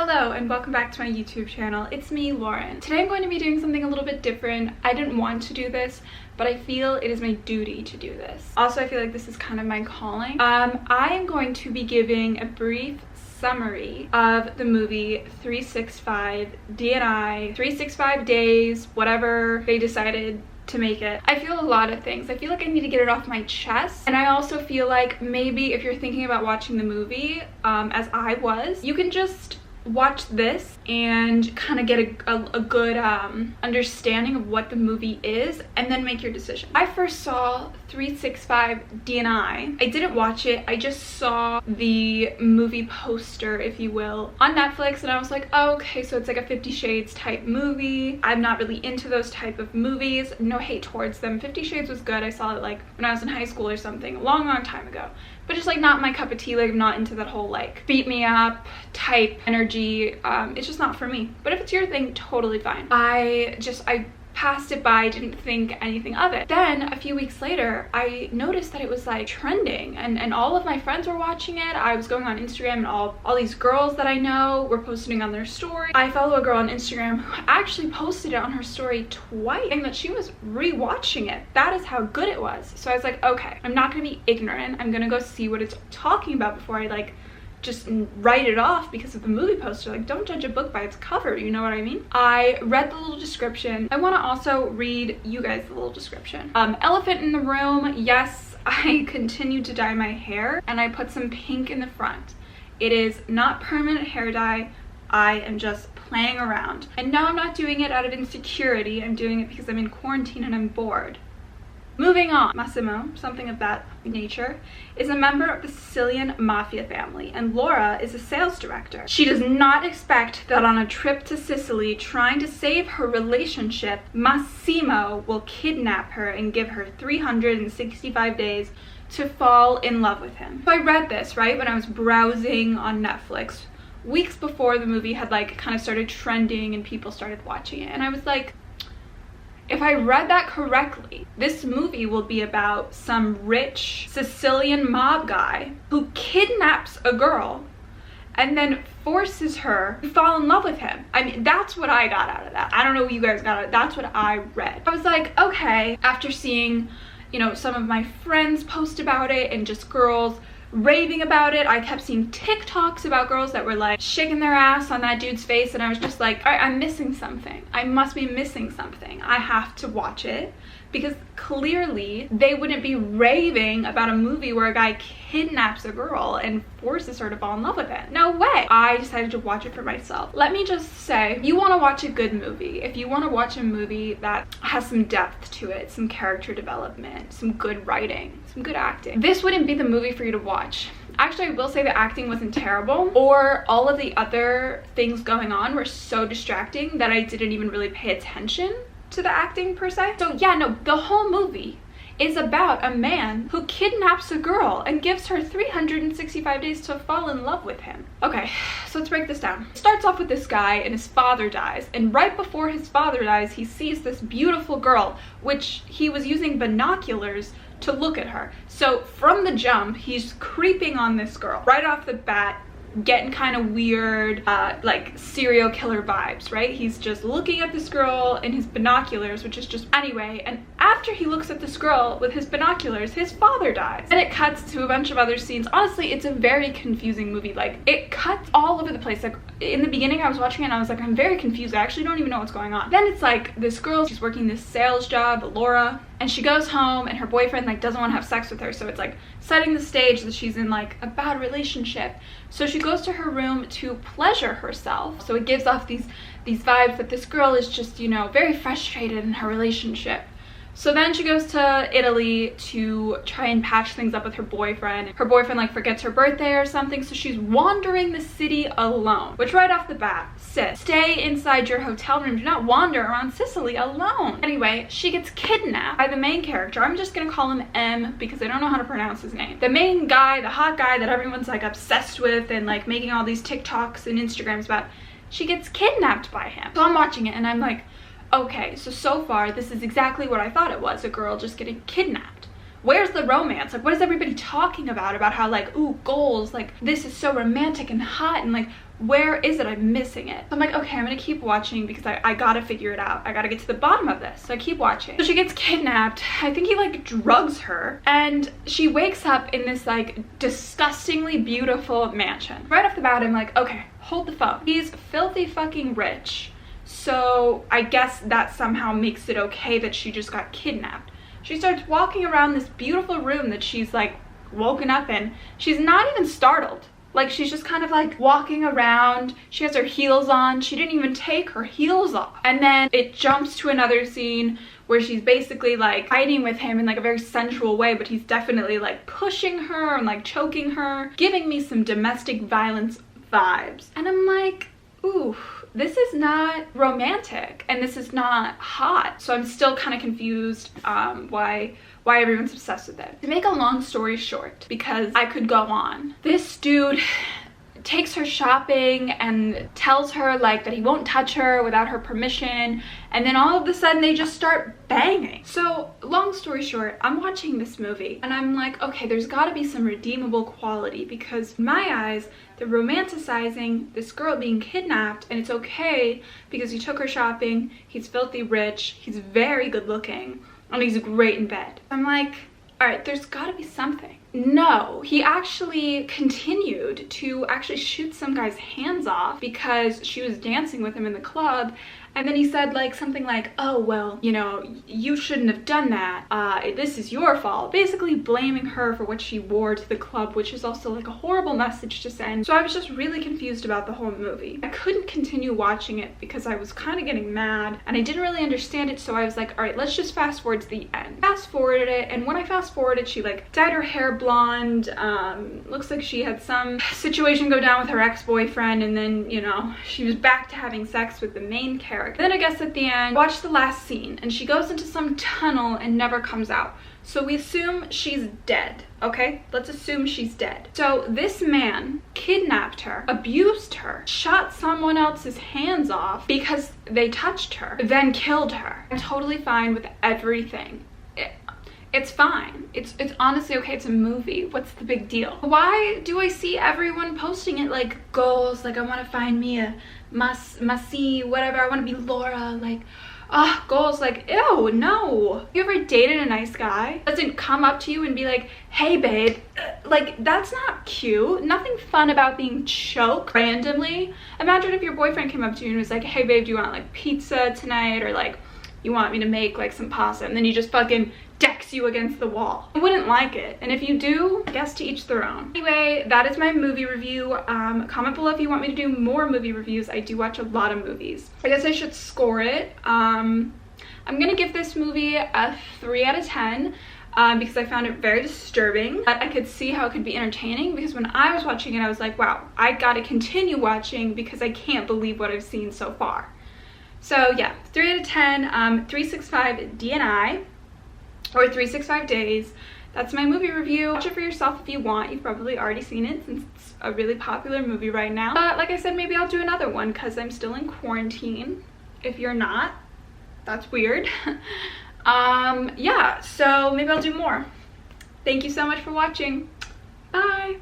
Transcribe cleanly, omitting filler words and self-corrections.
Hello and welcome back to my YouTube channel. It's me, Lauren. Today I'm going to be doing something a little bit different. I didn't want to do this, but I feel it is my duty to do this. Also, I feel like this is kind of my calling. I am going to be giving a brief summary of the movie 365 DNI, 365 days, whatever they decided to make it. I feel a lot of things. I feel like I need to get it off my chest, and I also feel like maybe if you're thinking about watching the movie, as I was, you can just watch this and kind of get a good understanding of what the movie is and then make your decision. I first saw 365 DNI. I didn't watch it. I just saw the movie poster, if you will, on Netflix, and I was like, oh, okay, so it's like a 50 Shades type movie. I'm not really into those type of movies. No hate towards them. 50 Shades was good. I saw it like when I was in high school or something, a long time ago. But just like not my cup of tea. Like I'm not into that whole like beat me up type energy. It's just not for me. But if it's your thing, totally fine. I passed it by, didn't think anything of it. Then a few weeks later, I noticed that it was like trending, and all of my friends were watching it. I was going on Instagram and all these girls that I know were posting on their story. I follow a girl on Instagram who actually posted it on her story twice, saying that she was rewatching it. That is how good it was. So I was like, okay, I'm not gonna be ignorant. I'm gonna go see what it's talking about before I like just write it off because of the movie poster. Like, don't judge a book by its cover, you know what I mean? I read the little description. I want to also read you guys the little description. Elephant in the room. Yes, I continued to dye my hair and I put some pink in the front. It is not permanent hair dye. I am just playing around. And no, I'm not doing it out of insecurity. I'm doing it because I'm in quarantine and I'm bored. Moving on, Massimo, something of that nature, is a member of the Sicilian mafia family, and Laura is a sales director. She does not expect that on a trip to Sicily trying to save her relationship, Massimo will kidnap her and give her 365 days to fall in love with him. So I read this, right, when I was browsing on Netflix, weeks before the movie had like kind of started trending and people started watching it, and I was like, if I read that correctly, this movie will be about some rich Sicilian mob guy who kidnaps a girl and then forces her to fall in love with him. I mean, that's what I got out of that. I don't know what you guys got out of that. That's what I read. I was like, okay, after seeing, you know, some of my friends post about it and just girls raving about it. I kept seeing TikToks about girls that were like shaking their ass on that dude's face, and I was just like, all right, I'm missing something. I must be missing something. I have to watch it, because clearly they wouldn't be raving about a movie where a guy kidnaps a girl and forces her to fall in love with him. No way. I decided to watch it for myself. Let me just say, if you want to watch a good movie, if you want to watch a movie that has some depth to it, some character development, some good writing, some good acting, this wouldn't be the movie for you to watch. Actually, I will say the acting wasn't terrible, or all of the other things going on were so distracting that I didn't even really pay attention to the acting per se. So yeah, no, the whole movie is about a man who kidnaps a girl and gives her 365 days to fall in love with him. Okay, so let's break this down. It starts off with this guy and his father dies, and right before his father dies, he sees this beautiful girl, which he was using binoculars to look at her. So from the jump, he's creeping on this girl right off the bat, getting kind of weird, like serial killer vibes, right? He's just looking at this girl in his binoculars, which is just anyway, and after he looks at this girl with his binoculars, his father dies. And it cuts to a bunch of other scenes. Honestly, it's a very confusing movie. Like, it cuts all over the place. Like, in the beginning I was watching it and I was like, I'm very confused. I actually don't even know what's going on. Then it's like this girl, she's working this sales job, Laura, and she goes home and her boyfriend like doesn't want to have sex with her, so it's like setting the stage that she's in like a bad relationship. So she goes to her room to pleasure herself. So it gives off these vibes that this girl is just, you know, very frustrated in her relationship. So then she goes to Italy to try and patch things up with her boyfriend. Her boyfriend like forgets her birthday or something, so she's wandering the city alone. Which right off the bat, sis, stay inside your hotel room. Do not wander around Sicily alone. Anyway, she gets kidnapped by the main character. I'm just gonna call him M because I don't know how to pronounce his name. The main guy, the hot guy that everyone's like obsessed with and like making all these TikToks and Instagrams about. She gets kidnapped by him. So I'm watching it and I'm like, okay, so far this is exactly what I thought it was, a girl just getting kidnapped. where's the romance? Like, what is everybody talking about how like, ooh, goals, like this is so romantic and hot, and like, where is it? I'm missing it. I'm like, okay, I'm gonna keep watching because I gotta figure it out. I gotta get to the bottom of this. So I keep watching. So she gets kidnapped. I think he like drugs her, and she wakes up in this like disgustingly beautiful mansion. Right off the bat, I'm like, okay, hold the phone. He's filthy fucking rich. So I guess that somehow makes it okay that she just got kidnapped. She starts walking around this beautiful room that she's like woken up in. She's not even startled. Like, she's just kind of like walking around. She has her heels on. She didn't even take her heels off. And then it jumps to another scene where she's basically like fighting with him in like a very sensual way, but he's definitely like pushing her and like choking her, giving me some domestic violence vibes. And I'm like, ooh, this is not romantic and this is not hot. So I'm still kind of confused why everyone's obsessed with it. To make a long story short, because I could go on, this dude takes her shopping and tells her like that he won't touch her without her permission, and then all of a sudden they just start banging. So long story short, I'm watching this movie and I'm like, okay, there's got to be some redeemable quality, because in my eyes they're romanticizing this girl being kidnapped, and it's okay because he took her shopping, he's filthy rich, he's very good looking, and he's great in bed. I'm like, all right, there's got to be something. No, he actually continued to actually shoot some guy's hands off because she was dancing with him in the club. And then he said like something like, oh, well, you know, you shouldn't have done that. This is your fault. Basically blaming her for what she wore to the club, which is also like a horrible message to send. So I was just really confused about the whole movie. I couldn't continue watching it because I was kind of getting mad and I didn't really understand it. So I was like, all right, let's just fast forward to the end. Fast forwarded it, and when I fast forwarded, she like dyed her hair blonde. Looks like she had some situation go down with her ex-boyfriend, and then, you know, she was back to having sex with the main character. Then I guess at the end, watch the last scene, and she goes into some tunnel and never comes out. So we assume she's dead, okay? Let's assume she's dead. So this man kidnapped her, abused her, shot someone else's hands off because they touched her, then killed her. I'm totally fine with everything. It's fine. It's honestly okay. It's a movie. What's the big deal? Why do I see everyone posting it like goals? Like, I want to find me a Masi, whatever. I want to be Laura. Like, goals. Like, ew, no. You ever dated a nice guy? Doesn't come up to you and be like, hey, babe. Like, that's not cute. Nothing fun about being choked randomly. Imagine if your boyfriend came up to you and was like, hey, babe, do you want like pizza tonight? Or like, you want me to make like some pasta? And then you just fucking decks you against the wall. I wouldn't like it. And if you do, I guess to each their own. Anyway, that is my movie review. Comment below if you want me to do more movie reviews. I do watch a lot of movies. I guess I should score it. I'm gonna give this movie a 3 out of 10. Because I found it very disturbing, but I could see how it could be entertaining, because when I was watching it, I was like, wow, I gotta continue watching because I can't believe what I've seen so far. So yeah, 3 out of 10, 365 DNI, or 365 days. That's my movie review. Watch it for yourself if you want. You've probably already seen it since it's a really popular movie right now. But like I said, maybe I'll do another one because I'm still in quarantine. If you're not, that's weird. Yeah, so maybe I'll do more. Thank you so much for watching. Bye.